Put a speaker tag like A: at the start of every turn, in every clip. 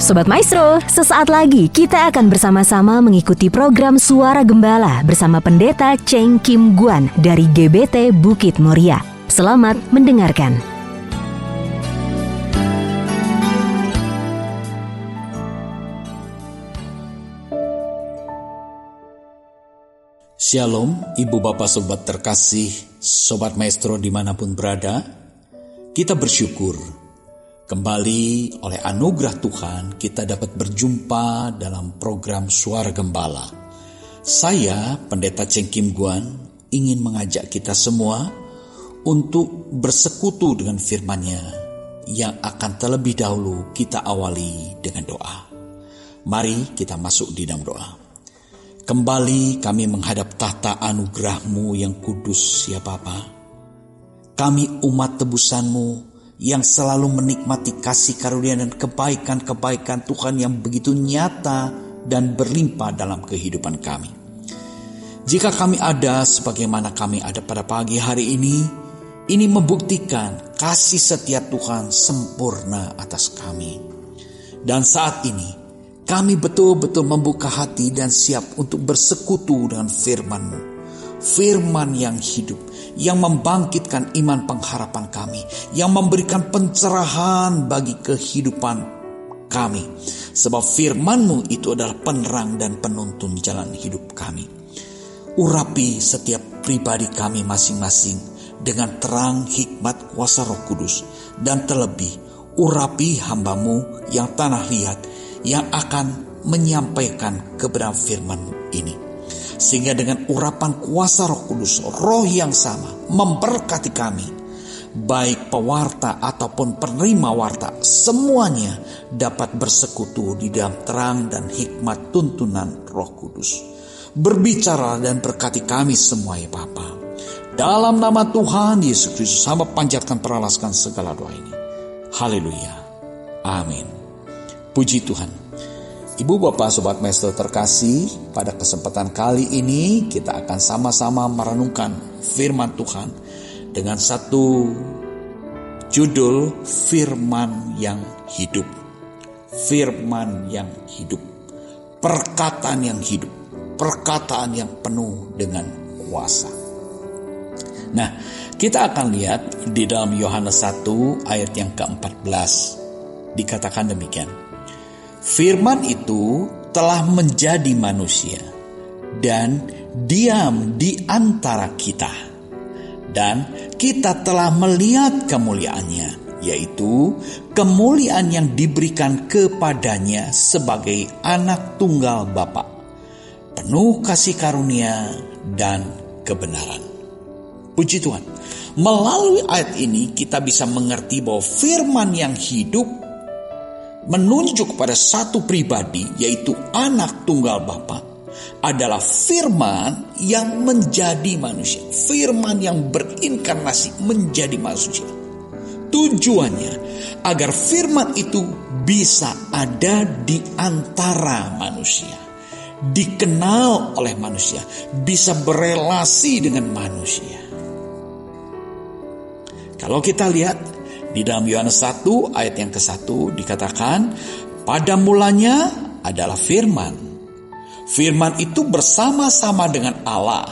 A: Sobat Maestro, sesaat lagi kita akan bersama-sama mengikuti program Suara Gembala bersama Pendeta Cheng Kim Guan dari GBT Bukit Moria. Selamat mendengarkan.
B: Shalom, Ibu Bapak Sobat terkasih, Sobat Maestro dimanapun berada. Kita bersyukur kembali oleh anugerah Tuhan kita dapat berjumpa dalam program Suara Gembala. Saya, Pendeta Cheng Kim Guan, ingin mengajak kita semua untuk bersekutu dengan firman-Nya yang akan terlebih dahulu kita awali dengan doa. Mari kita masuk di dalam doa. Kembali kami menghadap tahta anugerah-Mu yang kudus, ya Bapa. Kami umat tebusan-Mu yang selalu menikmati kasih karunia dan kebaikan-kebaikan Tuhan yang begitu nyata dan berlimpah dalam kehidupan kami. Jika kami ada sebagaimana kami ada pada pagi hari ini membuktikan kasih setia Tuhan sempurna atas kami. Dan saat ini, kami betul-betul membuka hati dan siap untuk bersekutu dengan firman-Mu. Firman yang hidup, yang membangkitkan iman pengharapan kami, yang memberikan pencerahan bagi kehidupan kami. Sebab firman-Mu itu adalah penerang dan penuntun jalan hidup kami. Urapi setiap pribadi kami masing-masing dengan terang hikmat kuasa Roh Kudus. Dan terlebih, urapi hamba-Mu yang tanah liat, yang akan menyampaikan kebenaran firman-Mu ini. Sehingga dengan urapan kuasa Roh Kudus, Roh yang sama memberkati kami, baik pewarta ataupun penerima warta, semuanya dapat bersekutu di dalam terang dan hikmat tuntunan Roh Kudus. Berbicara dan berkati kami semua, ya Bapa. Dalam nama Tuhan Yesus Kristus, hamba panjatkan peralaskan segala doa ini. Haleluya. Amin. Puji Tuhan. Ibu Bapak Sobat Maestro terkasih, pada kesempatan kali ini kita akan sama-sama merenungkan firman Tuhan dengan satu judul, Firman yang Hidup. Firman yang hidup, perkataan yang hidup, perkataan yang penuh dengan kuasa. Nah, kita akan lihat di dalam Yohanes 1 ayat yang ke-14 dikatakan demikian. Firman itu telah menjadi manusia dan diam di antara kita. Dan kita telah melihat kemuliaannya, yaitu kemuliaan yang diberikan kepadanya sebagai anak tunggal Bapa, penuh kasih karunia dan kebenaran. Puji Tuhan, melalui ayat ini kita bisa mengerti bahwa firman yang hidup menunjuk kepada satu pribadi, yaitu anak tunggal Bapa, adalah firman yang menjadi manusia. Firman yang berinkarnasi menjadi manusia. Tujuannya agar firman itu bisa ada di antara manusia, dikenal oleh manusia, bisa berelasi dengan manusia. Kalau kita lihat di dalam Yohanes 1 ayat yang ke-1 dikatakan, pada mulanya adalah firman. Firman itu bersama-sama dengan Allah,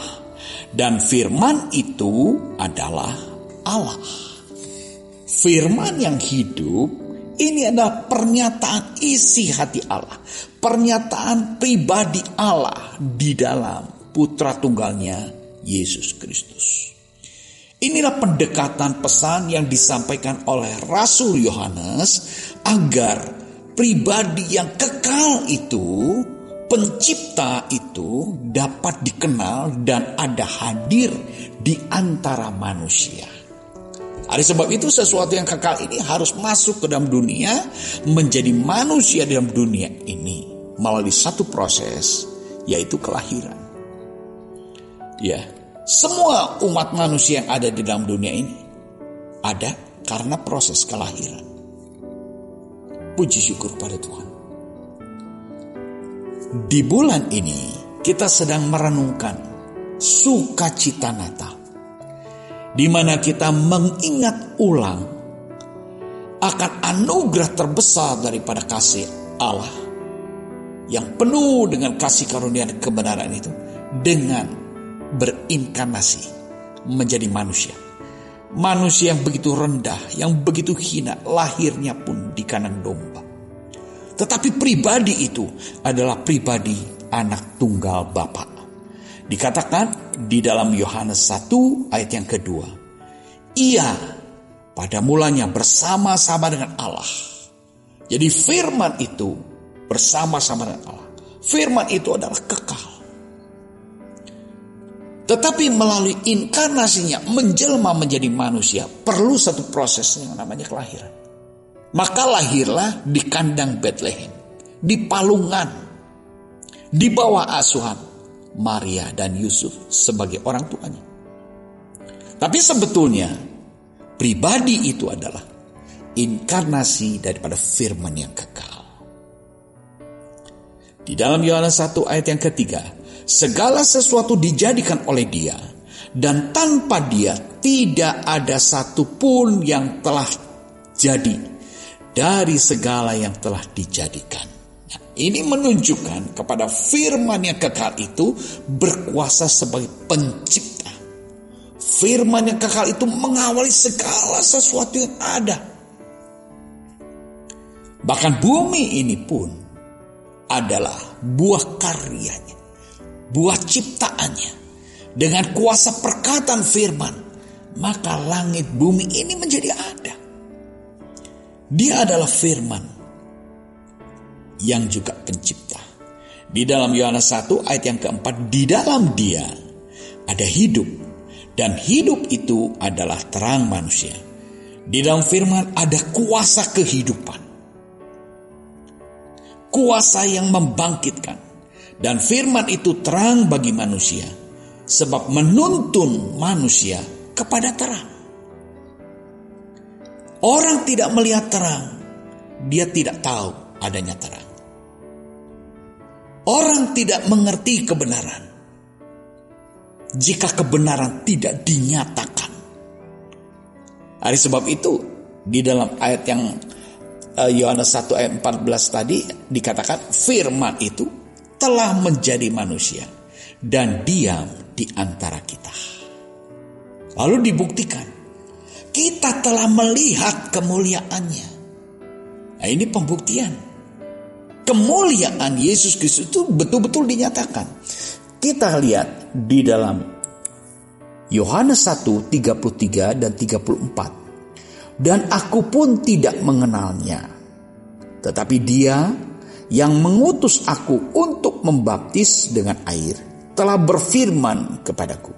B: dan firman itu adalah Allah. Firman yang hidup ini adalah pernyataan isi hati Allah, pernyataan pribadi Allah di dalam Putra Tunggalnya Yesus Kristus. Inilah pendekatan pesan yang disampaikan oleh Rasul Yohanes agar pribadi yang kekal itu, pencipta itu dapat dikenal dan ada hadir di antara manusia. Oleh sebab itu sesuatu yang kekal ini harus masuk ke dalam dunia, menjadi manusia dalam dunia ini melalui satu proses, yaitu kelahiran. Ya. Semua umat manusia yang ada di dalam dunia ini ada karena proses kelahiran. Puji syukur pada Tuhan. Di bulan ini kita sedang merenungkan sukacita Natal, di mana kita mengingat ulang akan anugerah terbesar daripada kasih Allah yang penuh dengan kasih karunia dan kebenaran itu dengan berinkarnasi menjadi manusia. Manusia yang begitu rendah, yang begitu hina, lahirnya pun di kandang domba. Tetapi pribadi itu adalah pribadi anak tunggal Bapa. Dikatakan di dalam Yohanes 1 ayat yang kedua, ia pada mulanya bersama-sama dengan Allah. Jadi firman itu bersama-sama dengan Allah. Firman itu adalah kekal. Tetapi melalui inkarnasinya menjelma menjadi manusia perlu satu proses yang namanya kelahiran. Maka lahirlah di kandang Betlehem, di palungan, di bawah asuhan Maria dan Yusuf sebagai orang tuanya. Tapi sebetulnya pribadi itu adalah inkarnasi daripada firman yang kekal. Di dalam Yohanes 1 ayat yang ketiga, segala sesuatu dijadikan oleh Dia, dan tanpa Dia tidak ada satupun yang telah jadi dari segala yang telah dijadikan. Nah, ini menunjukkan kepada firman yang kekal itu berkuasa sebagai pencipta. Firman yang kekal itu mengawali segala sesuatu yang ada. Bahkan bumi ini pun adalah buah karyanya, buah ciptaannya. Dengan kuasa perkataan firman, maka langit bumi ini menjadi ada. Dia adalah firman yang juga pencipta. Di dalam Yohanes 1 ayat yang keempat, di dalam Dia ada hidup, dan hidup itu adalah terang manusia. Di dalam firman ada kuasa kehidupan, kuasa yang membangkitkan, dan firman itu terang bagi manusia, sebab menuntun manusia kepada terang. Orang tidak melihat terang, dia tidak tahu adanya terang. Orang tidak mengerti kebenaran jika kebenaran tidak dinyatakan. Oleh sebab itu, di dalam ayat yang Yohanes 1 ayat 14 tadi dikatakan firman itu telah menjadi manusia dan diam di antara kita. Lalu dibuktikan, kita telah melihat kemuliaannya. Nah, ini pembuktian. Kemuliaan Yesus Kristus itu betul-betul dinyatakan. Kita lihat di dalam Yohanes 1, 33 dan 34. Dan aku pun tidak mengenalnya, tetapi Dia yang mengutus aku untuk membaptis dengan air telah berfirman kepadaku,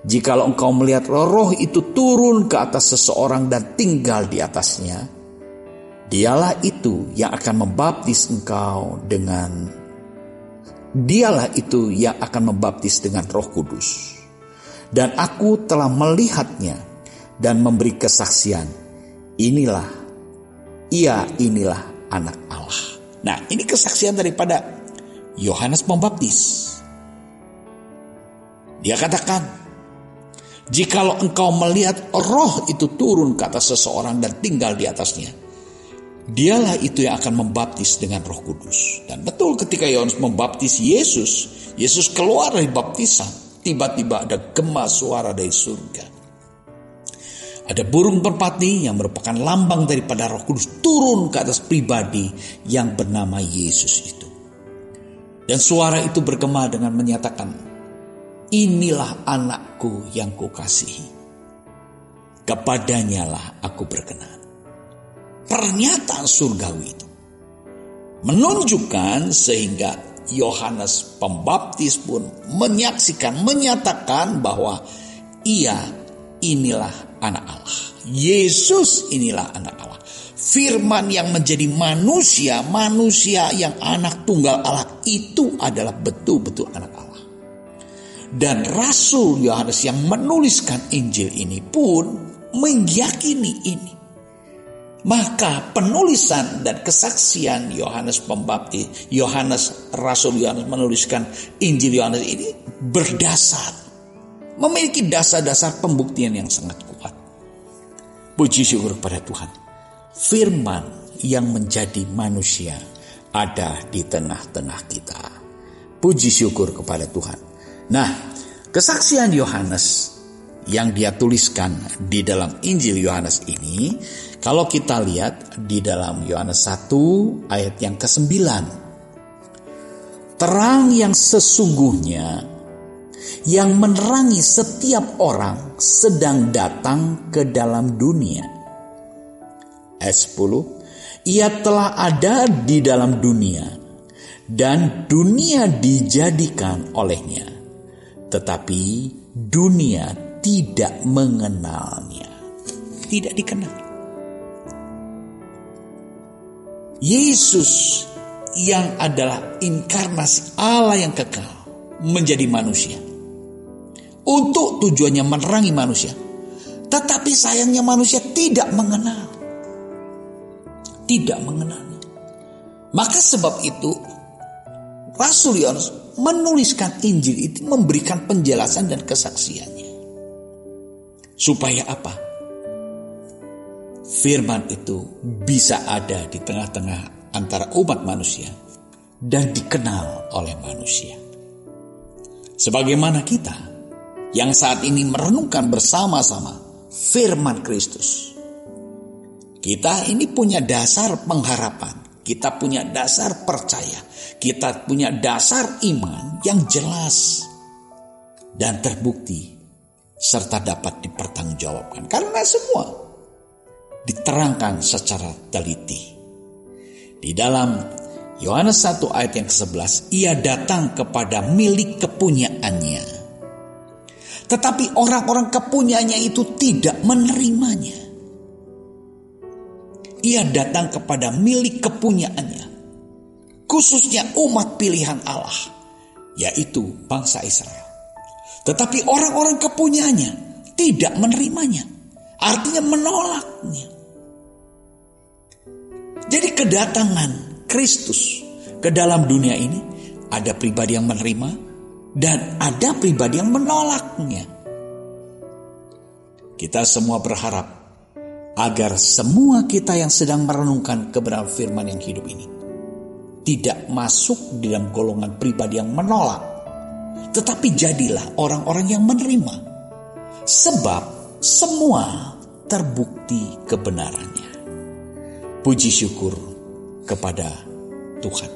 B: jikalau engkau melihat roh itu turun ke atas seseorang dan tinggal di atasnya, Dialah itu yang akan membaptis dengan Roh Kudus. Dan aku telah melihatnya dan memberi kesaksian, inilah anak Allah. Nah, ini kesaksian daripada Yohanes Pembaptis. Dia katakan, jikalau engkau melihat roh itu turun ke atas seseorang dan tinggal di atasnya, Dialah itu yang akan membaptis dengan Roh Kudus. Dan betul, ketika Yohanes membaptis Yesus keluar dari baptisan, tiba-tiba ada gema suara dari surga. Ada burung merpati yang merupakan lambang daripada Roh Kudus turun ke atas pribadi yang bernama Yesus itu. Dan suara itu bergema dengan menyatakan, inilah anakku yang kukasihi, kepadanyalah aku berkenan. Pernyataan surgawi itu menunjukkan sehingga Yohanes Pembaptis pun menyatakan bahwa inilah anak Allah. Yesus inilah anak Allah. Firman yang menjadi manusia yang anak tunggal Allah itu adalah betul-betul anak Allah. Dan Rasul Yohanes yang menuliskan Injil ini pun meyakini ini. Maka penulisan dan kesaksian Yohanes Pembaptis, Rasul Yohanes menuliskan Injil Yohanes ini memiliki dasar-dasar pembuktian yang sangat kuat. Puji syukur kepada Tuhan. Firman yang menjadi manusia ada di tengah-tengah kita. Puji syukur kepada Tuhan. Nah, kesaksian Yohanes yang dia tuliskan di dalam Injil Yohanes ini, kalau kita lihat di dalam Yohanes 1 ayat yang ke-9, terang yang sesungguhnya yang menerangi setiap orang sedang datang ke dalam dunia. Ayat 10, ia telah ada di dalam dunia dan dunia dijadikan olehnya, tetapi dunia tidak mengenalnya. Tidak dikenal. Yesus yang adalah inkarnasi Allah yang kekal menjadi manusia untuk tujuannya menerangi manusia. Tetapi sayangnya manusia tidak mengenal. Tidak mengenalnya. Maka sebab itu Rasul Yohanes menuliskan Injil itu, memberikan penjelasan dan kesaksiannya. Supaya apa? Firman itu bisa ada di tengah-tengah antara umat manusia dan dikenal oleh manusia. Sebagaimana kita yang saat ini merenungkan bersama-sama firman Kristus. Kita ini punya dasar pengharapan, kita punya dasar percaya, kita punya dasar iman yang jelas dan terbukti serta dapat dipertanggungjawabkan karena semua diterangkan secara teliti. Di dalam Yohanes 1 ayat yang ke-11, ia datang kepada milik kepunyaannya, tetapi orang-orang kepunyaannya itu tidak menerimanya. Ia datang kepada milik kepunyaannya, khususnya umat pilihan Allah, yaitu bangsa Israel. Tetapi orang-orang kepunyaannya tidak menerimanya, artinya menolaknya. Jadi kedatangan Kristus ke dalam dunia ini, ada pribadi yang menerima dan ada pribadi yang menolaknya. Kita semua berharap agar semua kita yang sedang merenungkan kebenaran firman yang hidup ini tidak masuk di dalam golongan pribadi yang menolak, tetapi jadilah orang-orang yang menerima, sebab semua terbukti kebenarannya. Puji syukur kepada Tuhan.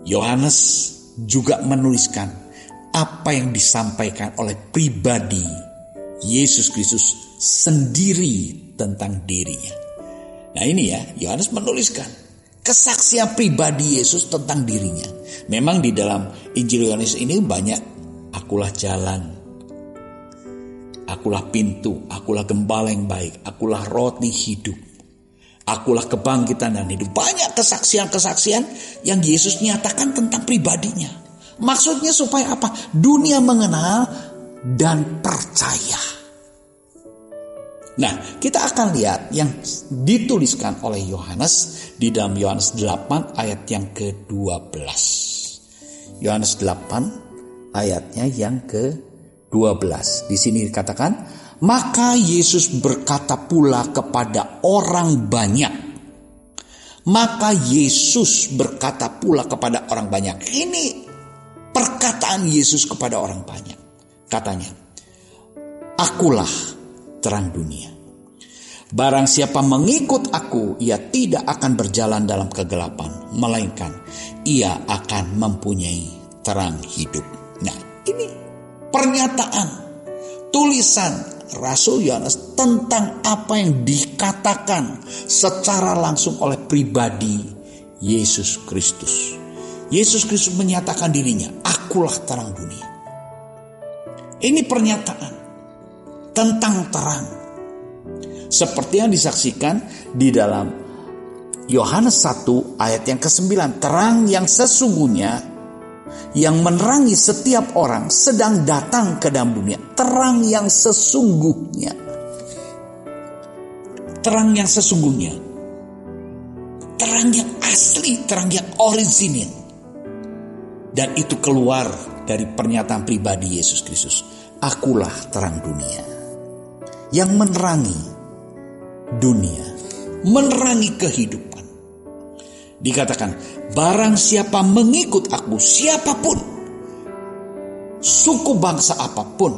B: Yohanes juga menuliskan apa yang disampaikan oleh pribadi Yesus Kristus sendiri tentang dirinya. Nah ini ya, Yohanes menuliskan kesaksian pribadi Yesus tentang dirinya. Memang di dalam Injil Yohanes ini banyak, akulah jalan, akulah pintu, akulah gembala yang baik, akulah roti hidup, akulah kebangkitan dan hidup. Banyak kesaksian-kesaksian yang Yesus nyatakan tentang pribadinya. Maksudnya supaya apa? Dunia mengenal dan percaya. Nah, kita akan lihat yang dituliskan oleh Yohanes di dalam Yohanes 8 ayat yang ke-12. Yohanes 8 ayatnya yang ke-12. Di sini dikatakan, maka Yesus berkata pula kepada orang banyak. Maka Yesus berkata pula kepada orang banyak. Ini perkataan Yesus kepada orang banyak. Katanya, akulah terang dunia. Barang siapa mengikut aku, ia tidak akan berjalan dalam kegelapan, melainkan ia akan mempunyai terang hidup. Nah, ini pernyataan, tulisan Rasul Yohanes tentang apa yang dikatakan secara langsung oleh pribadi Yesus Kristus. Yesus Kristus menyatakan dirinya, akulah terang dunia. Ini pernyataan tentang terang. Seperti yang disaksikan di dalam Yohanes 1 ayat yang ke-9. Terang yang sesungguhnya yang menerangi setiap orang sedang datang ke dalam dunia. Terang yang sesungguhnya. Terang yang sesungguhnya. Terang yang asli, terang yang orisinil. Dan itu keluar dari pernyataan pribadi Yesus Kristus. Akulah terang dunia. Yang menerangi dunia, menerangi kehidupan. Dikatakan, barang siapa mengikut aku, siapapun, suku bangsa apapun,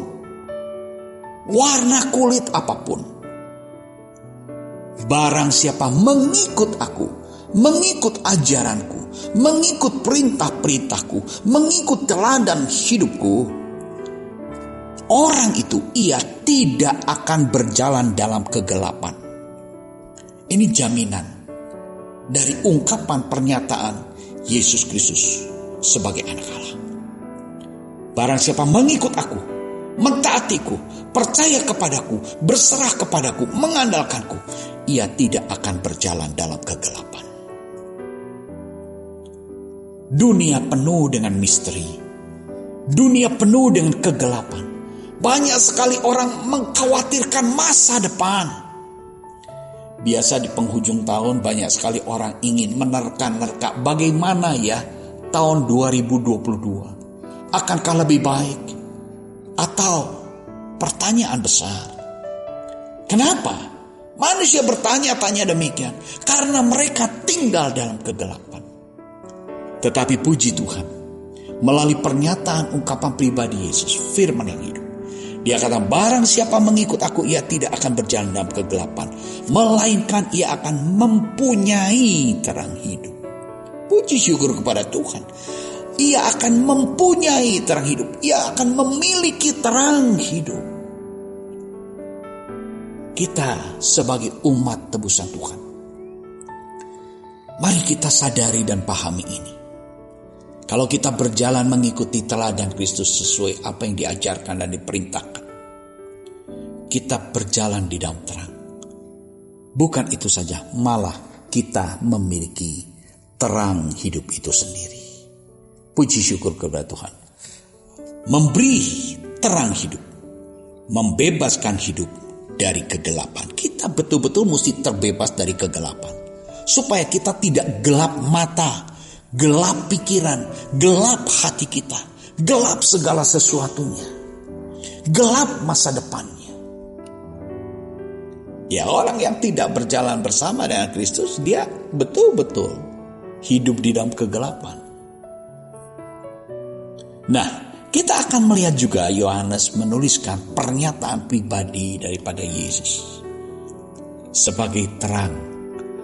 B: warna kulit apapun, barang siapa mengikut aku, mengikut ajaranku, mengikut perintah-perintahku, mengikut teladan hidupku, orang itu ia tidak akan berjalan dalam kegelapan. Ini jaminan dari ungkapan pernyataan Yesus Kristus sebagai anak Allah. Barang siapa mengikut aku, mentaatiku, percaya kepadaku, berserah kepadaku, mengandalkanku, ia tidak akan berjalan dalam kegelapan. Dunia penuh dengan misteri. Dunia penuh dengan kegelapan. Banyak sekali orang mengkhawatirkan masa depan. Biasa di penghujung tahun banyak sekali orang ingin menerka-nerka bagaimana ya tahun 2022. Akankah lebih baik? Atau pertanyaan besar. Kenapa? Manusia bertanya-tanya demikian. Karena mereka tinggal dalam kegelapan. Tetapi puji Tuhan, melalui pernyataan ungkapan pribadi Yesus, firman yang hidup, Dia kata, barang siapa mengikut aku, ia tidak akan berjalan dalam kegelapan, melainkan ia akan mempunyai terang hidup. Puji syukur kepada Tuhan. Ia akan mempunyai terang hidup. Ia akan memiliki terang hidup. Kita sebagai umat tebusan Tuhan, mari kita sadari dan pahami ini. Kalau kita berjalan mengikuti teladan Kristus sesuai apa yang diajarkan dan diperintahkan, kita berjalan di dalam terang. Bukan itu saja, malah kita memiliki terang hidup itu sendiri. Puji syukur kepada Tuhan. Memberi terang hidup, membebaskan hidup dari kegelapan. Kita betul-betul mesti terbebas dari kegelapan, supaya kita tidak gelap mata, gelap pikiran, gelap hati kita, gelap segala sesuatunya, gelap masa depannya. Ya, orang yang tidak berjalan bersama dengan Kristus, dia betul-betul hidup di dalam kegelapan. Nah, kita akan melihat juga Yohanes menuliskan pernyataan pribadi daripada Yesus sebagai terang,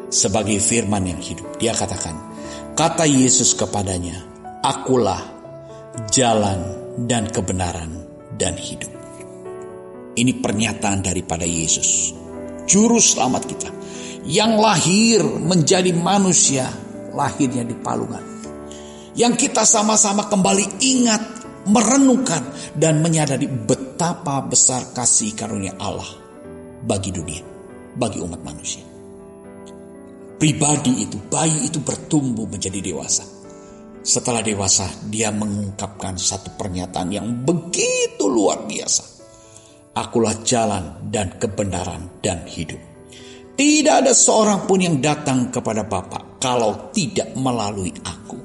B: sebagai firman yang hidup. Dia katakan, kata Yesus kepadanya, akulah jalan dan kebenaran dan hidup. Ini pernyataan daripada Yesus, juru selamat kita, yang lahir menjadi manusia, lahirnya di palungan. Yang kita sama-sama kembali ingat, merenungkan, dan menyadari betapa besar kasih karunia Allah bagi dunia, bagi umat manusia. Pribadi itu, bayi itu bertumbuh menjadi dewasa. Setelah dewasa, dia mengungkapkan satu pernyataan yang begitu luar biasa. Akulah jalan dan kebenaran dan hidup. Tidak ada seorang pun yang datang kepada Bapa kalau tidak melalui aku.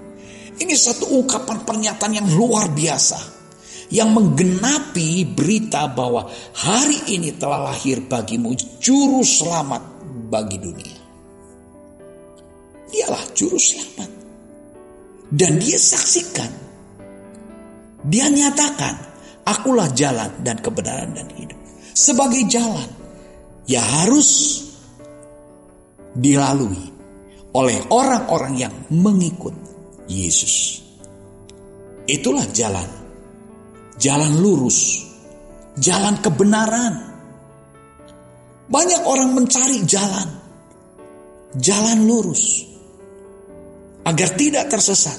B: Ini satu ungkapan pernyataan yang luar biasa, yang menggenapi berita bahwa hari ini telah lahir bagimu juru selamat bagi dunia. Dialah juru selamat. Dan dia saksikan. Dia nyatakan, akulah jalan dan kebenaran dan hidup. Sebagai jalan, ya harus dilalui oleh orang-orang yang mengikut Yesus. Itulah jalan. Jalan lurus. Jalan kebenaran. Banyak orang mencari jalan. Jalan lurus. Agar tidak tersesat.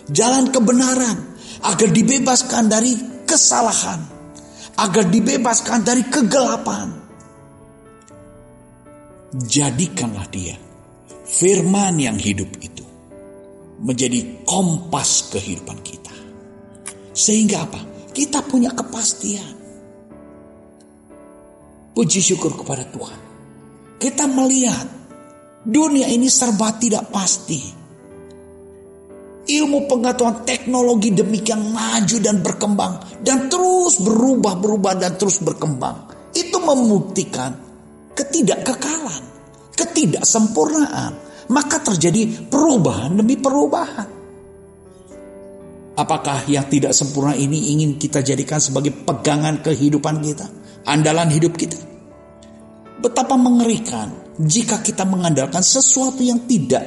B: Jalan kebenaran. Agar dibebaskan dari kesalahan. Agar dibebaskan dari kegelapan. Jadikanlah dia firman yang hidup itu menjadi kompas kehidupan kita. Sehingga apa? Kita punya kepastian. Puji syukur kepada Tuhan. Kita melihat dunia ini serba tidak pasti. Ilmu pengetahuan teknologi demikian maju dan berkembang. Dan terus berubah dan terus berkembang. Itu membuktikan ketidakkekalan, ketidaksempurnaan, maka terjadi perubahan demi perubahan. Apakah yang tidak sempurna ini ingin kita jadikan sebagai pegangan kehidupan kita, andalan hidup kita? Betapa mengerikan jika kita mengandalkan sesuatu yang tidak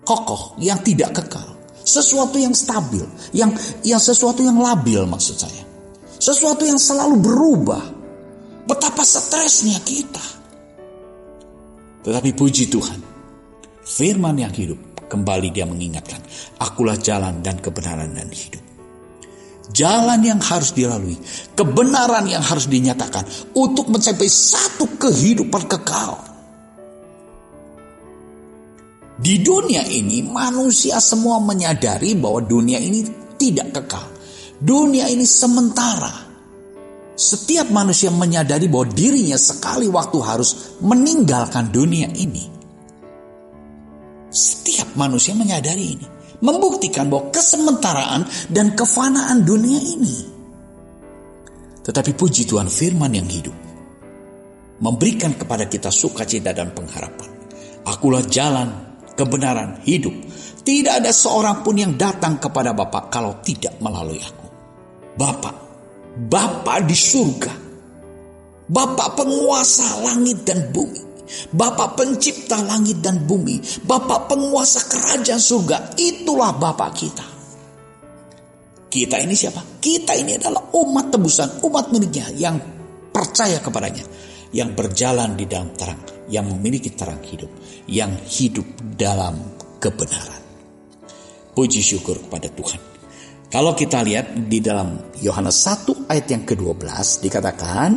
B: kokoh, yang tidak kekal, sesuatu yang stabil, yang sesuatu yang labil maksud saya. Sesuatu yang selalu berubah. Betapa stresnya kita. Tetapi puji Tuhan, firman yang hidup, kembali dia mengingatkan, akulah jalan dan kebenaran dan hidup. Jalan yang harus dilalui, kebenaran yang harus dinyatakan untuk mencapai satu kehidupan kekal. Di dunia ini manusia semua menyadari bahwa dunia ini tidak kekal. Dunia ini sementara. Setiap manusia menyadari bahwa dirinya sekali waktu harus meninggalkan dunia ini. Setiap manusia menyadari ini. Membuktikan bahwa kesementaraan dan kefanaan dunia ini. Tetapi puji Tuhan, firman yang hidup memberikan kepada kita sukacita dan pengharapan. Akulah jalan, kebenaran, hidup. Tidak ada seorang pun yang datang kepada Bapa kalau tidak melalui aku. Bapa di surga, Bapa penguasa langit dan bumi, Bapa pencipta langit dan bumi, Bapa penguasa kerajaan surga, itulah Bapa kita. Kita ini siapa? Kita ini adalah umat tebusan, umat miliknya yang percaya kepadanya, yang berjalan di dalam terang, yang memiliki terang hidup, yang hidup dalam kebenaran. Puji syukur kepada Tuhan. Kalau kita lihat di dalam Yohanes 1 ayat yang ke-12 dikatakan,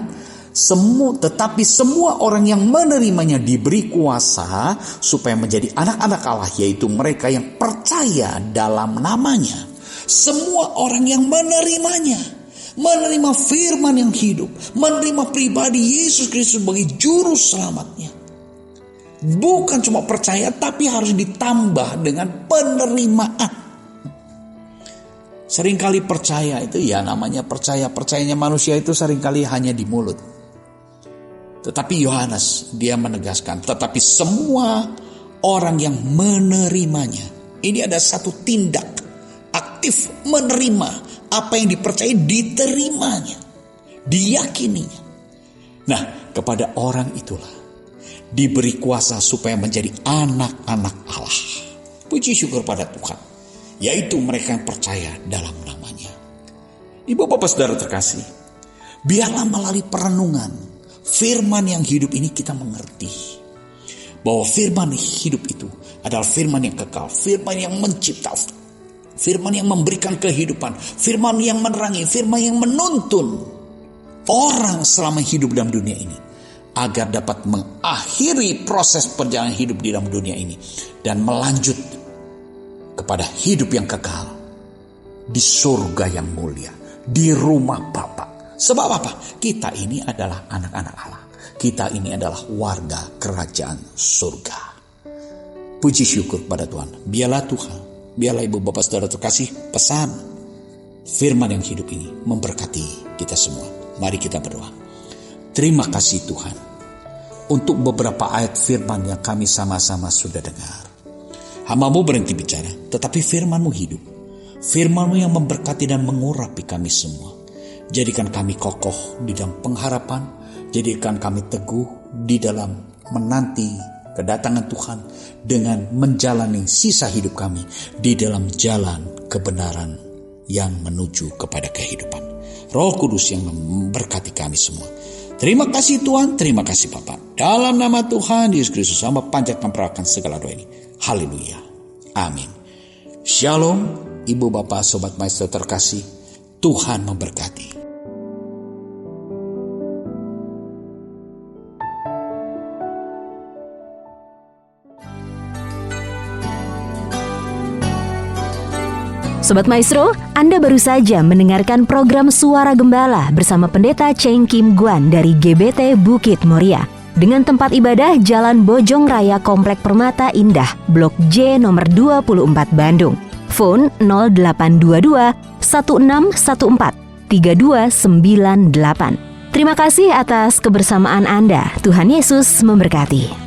B: tetapi semua orang yang menerimanya diberi kuasa supaya menjadi anak-anak Allah, yaitu mereka yang percaya dalam namanya. Semua orang yang menerimanya, menerima firman yang hidup, menerima pribadi Yesus Kristus sebagai juru selamatnya. Bukan cuma percaya, tapi harus ditambah dengan penerimaan. Seringkali percaya itu ya namanya percayanya manusia itu seringkali hanya di mulut. Tetapi Yohanes dia menegaskan, tetapi semua orang yang menerimanya. Ini ada satu tindak aktif menerima apa yang dipercayai, diterimanya, diyakininya. Nah, kepada orang itulah diberi kuasa supaya menjadi anak-anak Allah. Puji syukur pada Tuhan. Yaitu mereka yang percaya dalam namanya. Ibu bapak saudara terkasih, biarlah melalui perenungan firman yang hidup ini kita mengerti bahwa firman hidup itu adalah firman yang kekal, firman yang mencipta, firman yang memberikan kehidupan, firman yang menerangi, firman yang menuntun orang selama hidup dalam dunia ini, agar dapat mengakhiri proses perjalanan hidup di dalam dunia ini dan melanjut kepada hidup yang kekal di surga yang mulia, di rumah Bapa. Sebab apa? Kita ini adalah anak-anak Allah. Kita ini adalah warga kerajaan surga. Puji syukur pada Tuhan. Biarlah Tuhan, biarlah ibu bapak saudara terkasih, pesan firman yang hidup ini memberkati kita semua. Mari kita berdoa. Terima kasih Tuhan untuk beberapa ayat firman yang kami sama-sama sudah dengar. Hamba-Mu berhenti bicara, tetapi firman-Mu hidup. Firman-Mu yang memberkati dan mengurapi kami semua. Jadikan kami kokoh di dalam pengharapan. Jadikan kami teguh di dalam menanti kedatangan Tuhan. Dengan menjalani sisa hidup kami di dalam jalan kebenaran yang menuju kepada kehidupan. Roh Kudus yang memberkati kami semua. Terima kasih Tuhan, terima kasih Bapa. Dalam nama Tuhan Yesus Kristus, hamba panjatkan perahkan segala doa ini. Haleluya. Amin. Shalom, ibu bapak, sobat maestro terkasih. Tuhan memberkati.
A: Sobat Maestro, Anda baru saja mendengarkan program Suara Gembala bersama Pendeta Cheng Kim Guan dari GBT Bukit Moria. Dengan tempat ibadah Jalan Bojong Raya Komplek Permata Indah, Blok J nomor 24 Bandung. Phone 0822 1614 3298. Terima kasih atas kebersamaan Anda. Tuhan Yesus memberkati.